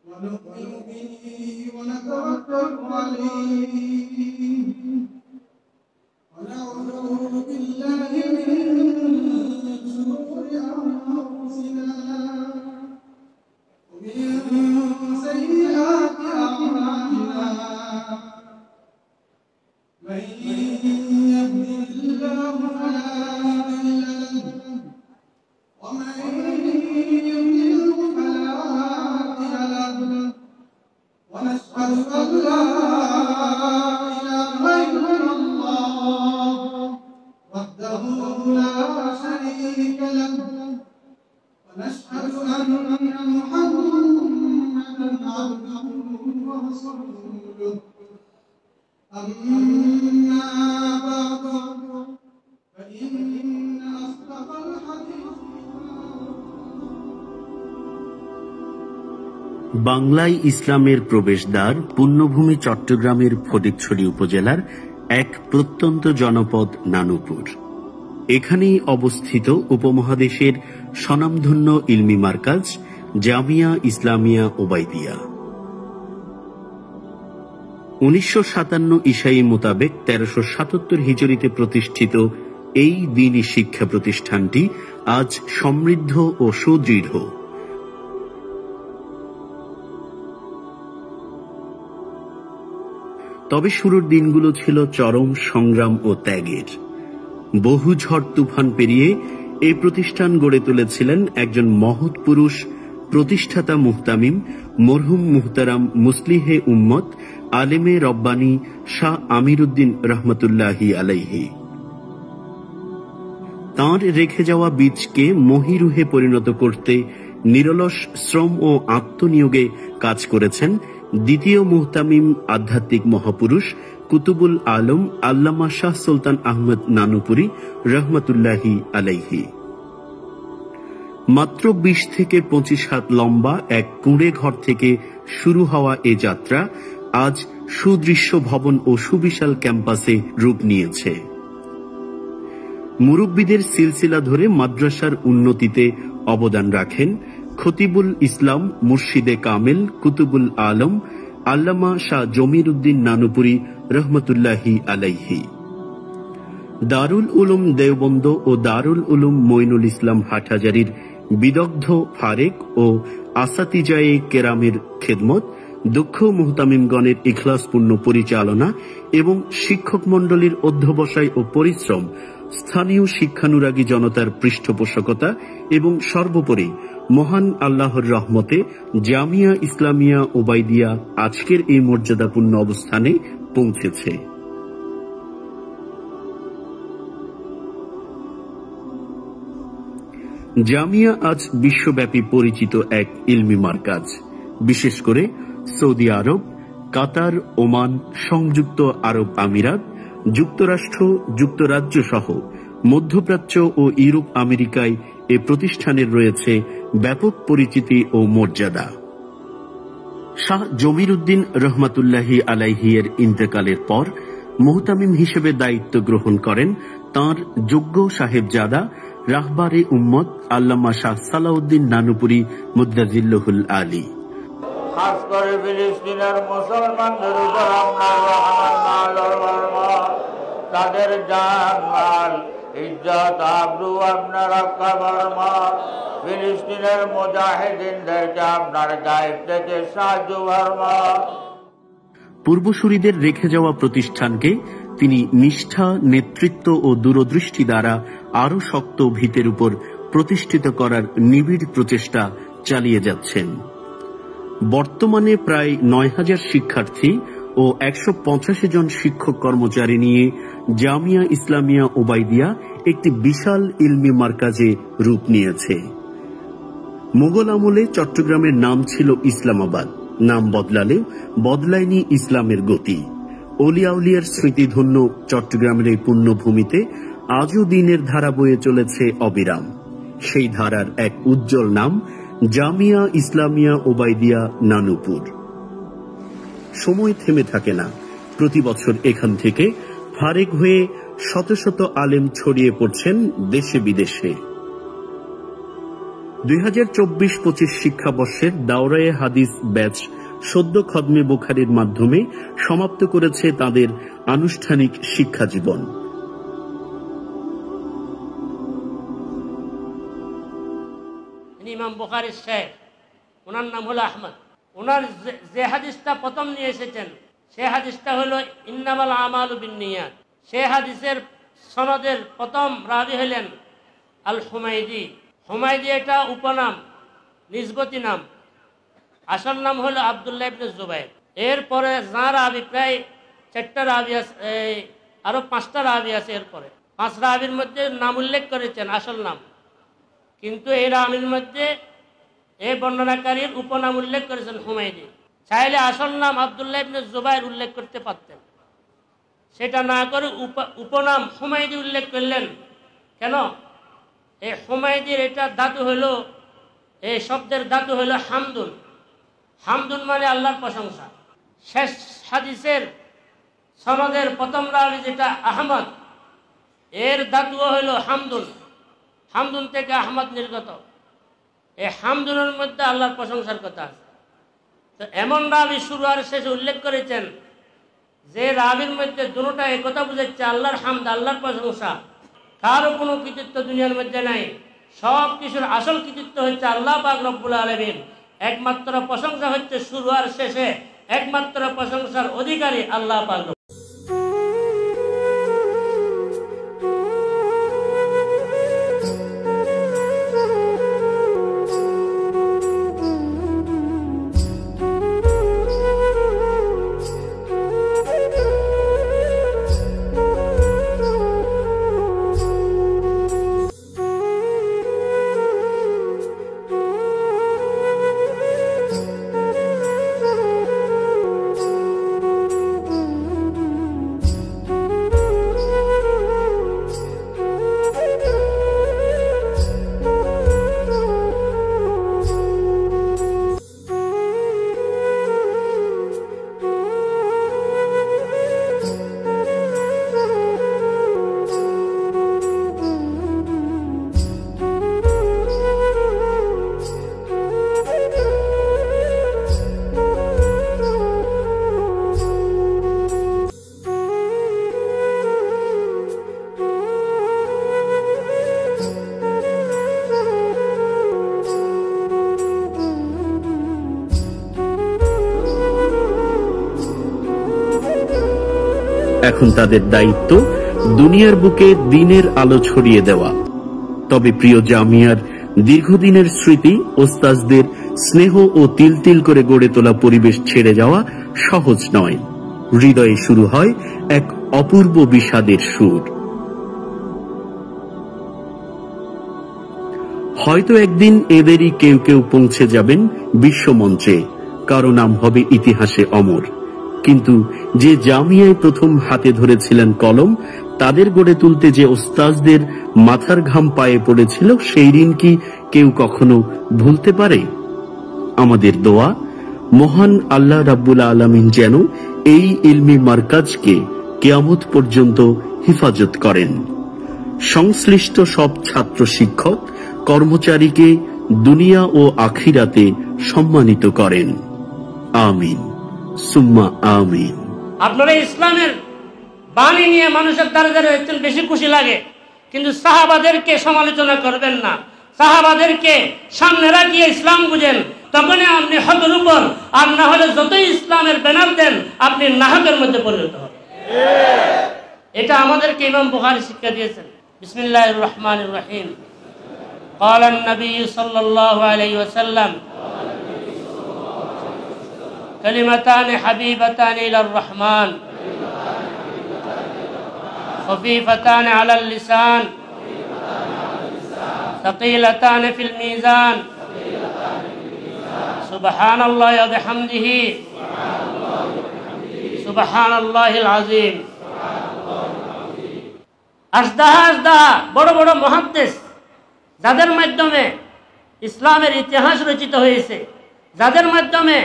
ونؤمن به ونتوكل عليه ونعوذ بالله من شرور أنفسنا ومن سيئات أعمالنا من يهده الله فلا مضل له ومن يضلل فلا هادي له ونشهد أن لا إله إلا الله وحده لا شريك له ونشهد أن محمدا عبده ورسوله أما بعد فإن أصدق الحديث বাংলায় ইসলামের প্রবেশদ্বার পুণ্যভূমি চট্টগ্রামের ফটিকছড়ি উপজেলার এক প্রত্যন্ত জনপদ নানুপুর। এখানেই অবস্থিত উপমহাদেশের স্বনামধন্য ইলমি মারকাজ জামিয়া ইসলামিয়া ওবাইদিয়া। 1957 ঈসাই মোতাবেক 1377 হিজরিতে প্রতিষ্ঠিত এই দ্বীনী শিক্ষা প্রতিষ্ঠানটি আজ সমৃদ্ধ ও সুদৃঢ়। তবে শুরুর দিনগুলো ছিল চরম সংগ্রাম ও ত্যাগের। বহু ঝড় তুফান পেরিয়ে এই প্রতিষ্ঠান গড়ে তুলেছিলেন একজন মহৎ পুরুষ, প্রতিষ্ঠাতা মুহতামিম মরহুম মুহতারাম মুসলিহে উম্মত আলেমে রব্বানী শাহ আমিরুদ্দিন রহমতুল্লাহি আলাইহি। তাঁর রেখে যাওয়া বীজকে মহিরুহে পরিণত করতে নিরলস শ্রম ও আত্মনিয়োগে কাজ করেছেন দ্বিতীয় মুহতামিম আধ্যাত্মিক মহাপুরুষ কুতুবুল আলম আল্লামা শাহ সুলতান আহমদ নানুপুরী রহমতুল্লাহি আলাইহি। মাত্র 20 থেকে 25 হাত লম্বা এক কুঁড়ে ঘর থেকে শুরু হওয়া এ যাত্রা আজ সুদৃশ্য ভবন ও সুবিশাল ক্যাম্পাসে রূপ নিয়েছে। মুরব্বীদের সিলসিলা ধরে মাদ্রাসার উন্নতিতে অবদান রাখেন খতিবুল ইসলাম মুর্শিদে কামেল কুতুবুল আলম আল্লামা শাহ জমিরুদ্দিন নানুপুরী রহমতুল্লাহি আলাইহি। দারুল উলুম দেওবন্দ ও দারুল উলুম মঈনুল ইসলাম হাটহাজারীর বিদগ্ধ ফারেক ও আসাতিজায়ে কেরামের খেদমত, দক্ষ মুহতামিমগণের ইখলাসপূর্ণ পরিচালনা এবং শিক্ষক মণ্ডলীর অধ্যবসায় ও পরিশ্রম, স্থানীয় শিক্ষানুরাগী জনতার পৃষ্ঠপোষকতা এবং সর্বোপরি মহান আল্লাহর রহমতে জামিয়া ইসলামিয়া ওবাইদিয়া আজকের এই মর্যাদাপূর্ণ অবস্থানে পৌঁছেছে। জামিয়া আজ বিশ্বব্যাপী পরিচিত এক ইলমি মারকাজ। বিশেষ করে সৌদি আরব, কাতার, ওমান, সংযুক্ত আরব আমিরাত, যুক্তরাষ্ট্র, যুক্তরাজ্য সহ মধ্যপ্রাচ্য ও ইউরোপ আমেরিকায় এ প্রতিষ্ঠানের রয়েছে ব্যাপক পরিচিতি ও মর্যাদা। শাহ জমিরুদ্দিন রহমতুল্লাহি আলাইহি এর ইন্তেকালের পর মুহতামিম হিসেবে দায়িত্ব গ্রহণ করেন তাঁর যোগ্য সাহেবজাদা রাহবারে উম্মত আল্লামা শাহ সালাউদ্দিন নানুপুরী মুদ্দাজিল্লুহুল আলী। খাস করে ফিলিস্তিনের মুসলমানদের উপর আপনার রহমত, তাদের জান মাল ইজ্জত আবরু আপনার রক্ষা ফরমান। ফিলিস্তিনের মুজাহিদিনদেরকে আপনার গায়েব থেকে সাহায্য ফরমান। পূর্বসূরীদের রেখে যাওয়া প্রতিষ্ঠানকে তিনি নিষ্ঠা, নেতৃত্ব ও দূরদৃষ্টি দ্বারা আরো শক্ত ভিতের উপর প্রতিষ্ঠিত করার নিবিড় প্রচেষ্টা চালিয়ে যাচ্ছেন। বর্তমানে প্রায় 9000 শিক্ষার্থী ও 185 জন শিক্ষক কর্মচারী নিয়ে জামিয়া ইসলামিয়া ওবাইদিয়া একটি বিশাল ইলমি মারকাজে রূপ নিয়েছে। মুঘল আমলে চট্টগ্রামের নাম ছিল ইসলামাবাদ। নাম বদলালেও বদলায়নি ইসলামের গতি। অলিয়া উলিয়ার স্মৃতিধন্য চট্টগ্রামের এই পুণ্যভূমিতে আজও দিনের ধারা বয়ে চলেছে অবিরাম। সেই ধারার এক উজ্জ্বল নাম জামিয়া ইসলামিয়া ওবাইদিয়া নানুপুর। সময় থেমে থাকে না। প্রতি বছর এখান থেকে ফারেক হয়ে শত শত আলেম ছড়িয়ে পড়ছেন দেশে বিদেশে। 2024-25 শিক্ষাবর্ষের দাওরায়ে হাদিস ব্যাচ সদ্য খতমে বুখারীর মাধ্যমে সমাপ্ত করেছে তাদের আনুষ্ঠানিক শিক্ষা জীবন। ইমাম বুখারীর শেখ, ওনার নাম হলো আহমদ। ওনার যে হাদিসটা প্রথম নিয়ে এসেছেন সে হাদিসটা হলো ইন্নামাল আমালু বিন্নিয়াত। সে হাদিসের সনদের প্রথম রাবি হলেন আল হুমায়দি। হুমায়দি এটা উপনাম, নিসবতি নাম। আসল নাম হলো আব্দুল্লাহ ইবনে জুবাইর। এরপরে যাঁর রাবি প্রায় 4টা রাবি আছে, আরো 5টা রাবি আছে। এরপরে 5 রাবির মধ্যে নাম উল্লেখ করেছেন আসল নাম, কিন্তু এই রাবির মধ্যে এই বর্ণনাকারীর উপনাম উল্লেখ করেছেন হুমায়দি। চাইলে আসল নাম আব্দুল্লাহ ইবনে জুবাইর উল্লেখ করতে পারতেন, সেটা না করে উপনাম হুমায়দি উল্লেখ করলেন। কেন? এই হুমায়দির এটা ধাতু হলো, এই শব্দের ধাতু হলো হামদুন। হামদুন মানে আল্লাহর প্রশংসা। শেষ হাদিসের সনদের প্রথম রাবি যেটা আহমদ, এর ধাতুও হলো হামদুন। হামদুন থেকে আহমদ নির্গত। এই হামদুনের মধ্যে আল্লাহর প্রশংসার কথা আছে। তো এমন রাবি শুরু আর শেষে উল্লেখ করেছেন যে রাবির মধ্যে দুটোটা একথা বুঝাচ্ছে আল্লাহর হামদ, আল্লাহর প্রশংসা। কারও কোনো কৃতিত্ব দুনিয়ার মধ্যে নাই। সব কিছুর আসল কৃতিত্ব হচ্ছে আল্লাহ পাক রব্বুল আলামিন। একমাত্র প্রশংসা হচ্ছে শুরু আর শেষে একমাত্র প্রশংসার অধিকারী আল্লাহ পাক। এখন তাদের দায়িত্ব দুনিয়ার বুকে দিনের আলো ছড়িয়ে দেওয়া। তবে প্রিয় জামিয়ার দীর্ঘদিনের স্মৃতি, ওস্তাজদের স্নেহ ও তিল তিল করে গড়ে তোলা পরিবেশ ছেড়ে যাওয়া সহজ নয়। হৃদয়ে শুরু হয় এক অপূর্ব বিষাদের সুর। হয়তো একদিন এদেরই কেউ কেউ পৌঁছে যাবেন বিশ্বমঞ্চে, কারো নাম হবে ইতিহাসে অমর। কিন্তু যে জামিয়ায় প্রথম হাতে ধরেছিলেন কলম, তাদের গড়ে তুলতে যে ওস্তাজদের মাথার ঘাম পায়ে পড়েছিল, সেই ঋণ কি কেউ কখনো ভুলতে পারে? আমাদের দোয়া, মহান আল্লাহ রাব্বুল আলামিন যেন এই ইলমি মারকাজকে কিয়ামত পর্যন্ত হেফাজত করেন। সংশ্লিষ্ট সব ছাত্র, শিক্ষক, কর্মচারীকে দুনিয়া ও আখিরাতে সম্মানিত করেন। আমিন সুম্মা আমিন। আপনারা ইসলামের বাণী নিয়ে মানুষের দ্বারা দ্বারা বেশি খুশি লাগে, কিন্তু সাহাবাদেরকে সমালোচনা করবেন না। সাহাবাদেরকে সামনে রাখিয়ে ইসলাম বুঝেন, তখনই আপনি হকের উপর, আর না হলে যতই ইসলামের ব্যানার দেন আপনি নাহকের মধ্যে পরিণত হবেন। এটা আমাদেরকে ইমাম বুখারী শিক্ষা দিয়েছেন। বিসমিল্লাহির রহমানির রহিম। قال النبي صلى الله عليه وسلم كلمتان حبيبتان إلى الرحمن خفيفتان على اللسان ثقيلتان في الميزان سبحان الله وبحمده سبحان الله العظيم। আজদা বড় বড় মুহাদ্দিস, যাদের মাধ্যমে ইসলামের ইতিহাস রচিত হয়েছে, যাদের মাধ্যমে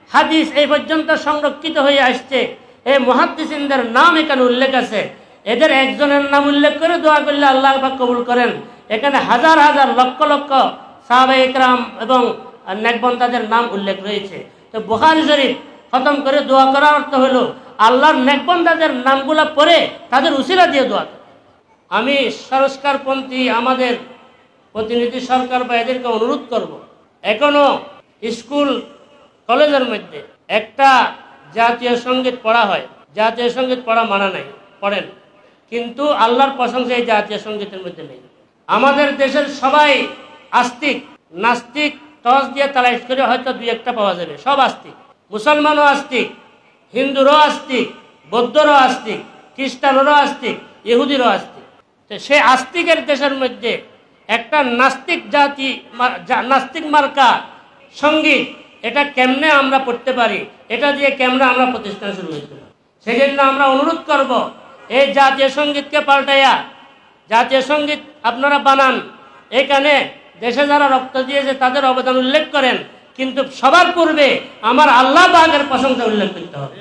হাদিস এই পর্যন্ত সংরক্ষিত হয়ে আসছে, এই মুহাদ্দিসিনদের নাম এখানে উল্লেখ আছে, এদের একজনের নাম উল্লেখ করে দোয়া করলে আল্লাহ পাক কবুল করেন। এখানে হাজার হাজার লক্ষ লক্ষ সাহাবায়ে কেরাম এবং নেকবন্দাদের নাম উল্লেখ রয়েছে। তো বুখারী শরীফ খতম করে দোয়া করার অর্থ হলো আল্লাহর নেকবন্দাদের নামগুলো পড়ে তাদের উসিলা দিয়ে দোয়া করা। আমি সংস্কারপন্থী আমাদের প্রতিনিধি সরকার বা এদেরকে অনুরোধ করব, এখনো স্কুল কলেজের মধ্যে একটা জাতীয় সঙ্গীত পড়া হয়, জাতীয় সঙ্গীত পড়া মানা নাই, পড়েন, কিন্তু আল্লাহর প্রশংসা এই জাতীয় সঙ্গীতের মধ্যে নেই। আমাদের দেশের সবাই আস্তিক, নাস্তিক টস দিয়ে তালাশ করে হয়তো দুই একটা পাওয়া যাবে, সব আস্তিক। মুসলমানও আস্তিক, হিন্দুরও আস্তিক, বৌদ্ধরও আস্তিক, খ্রিস্টানেরও আস্তিক, ইহুদিরও আস্তিক। তো সে আস্তিকের দেশের মধ্যে একটা নাস্তিক জাতি, নাস্তিক মার্কা সঙ্গীত, এটা কেমনে আমরা পড়তে পারি, এটা দিয়ে কেমনে আমরা প্রতিষ্ঠান শুরু হয়েছিল। সেই জন্য আমরা অনুরোধ করব, এই জাতীয় সঙ্গীতকে পাল্টাইয়া জাতীয় সঙ্গীত আপনারা বানান, এখানে দেশে যারা রক্ত দিয়েছে তাদের অবদান উল্লেখ করেন, কিন্তু সবার পূর্বে আমার আল্লাহ পাকের প্রশংসা উল্লেখ করতে হবে।